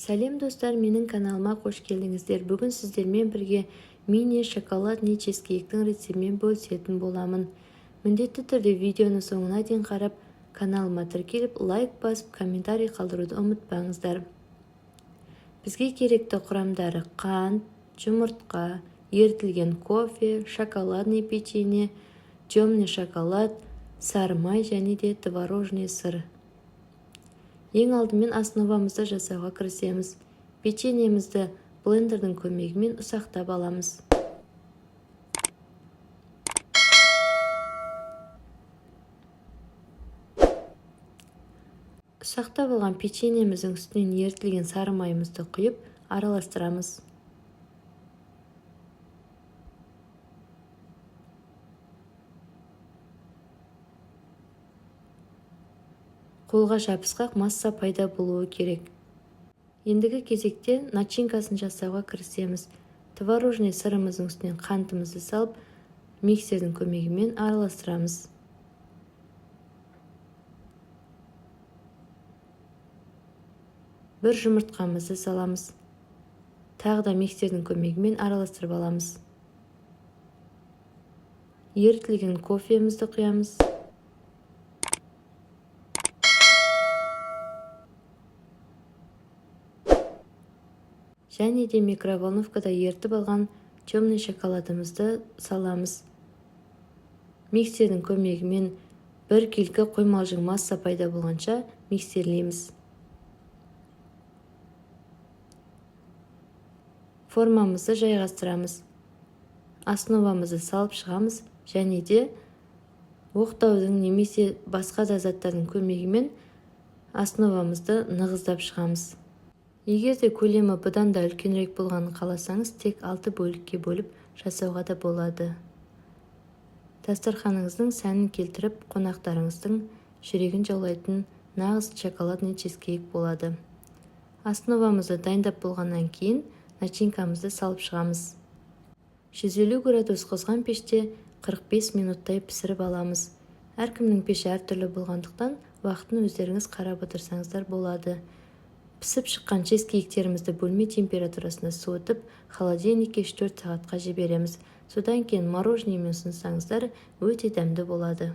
Сәлем достар, менің каналыма қош келдіңіздер. Бүгін сіздермен бірге мини шоколадный чизкейктің рецептімен бөлісетін боламын. Міндетті түрде видеоны соңына дейін қарап, каналыма тіркеліп, лайк басып, комментарий қалдыруды ұмытпаңыздар. Бізге керекті құрамдары қант, жұмыртқа, ерітілген кофе, шоколадный печенье, темный шоколад, сары май және де творожный сыр. Ең алдымен основамызды жасауға кірісеміз. Печеньемізді блендердің көмегімен ұсақтап аламыз. Ұсақтап алған печеньеміздің үстінен ерітілген сары майымызды құйып, араластырамыз. Қолға жабысқақ масса пайда болуы керек. Ендігі кезекте начинкасын жасауға кірісеміз. Творожный сырымыздың үстінен қантымызды салып, миксердің көмегімен араластырамыз. Бір жұмыртқамызды саламыз. Тағы да миксердің көмегімен араластырып аламыз. Ерітілген кофемізді құямыз. Және де микроволновкада ерітіп алған темный шоколадымызды саламыз. Миксердің көмегімен бір келкі қоймалжың масса пайда болғанша миксерлейміз. Формамызды жайғастырамыз. Основамызды салып шығамыз және де оқтаудың немесе басқа да заттардың көмегімен основамызды нығыздап шығамыз. Егер де көлемі бұдан да үлкенірек болғанын қаласаңыз, тек 6 бөлікке бөліп жасауға да болады. Дастарханыңыздың сәнін келтіріп, қонақтарыңыздың жүрегін жаулайтын нағыз шоколадный чизкейк болады. Основамызды дайындап болғаннан кейін начинкамызды салып шығамыз. 150 градус қосқан пеште 45 минуттай пісіріп аламыз. Әркімнің пеші әртүрлі болғандықтан, уақытын өздеріңіз қарап отырсаңыздар болады. Пісіп шыққан чизкейктерімізді бөлме температурасына суытып, холодильникке 4 сағатқа жібереміз. Содан кейін мороженныймен ұсынсаңыздар өте дәмді болады.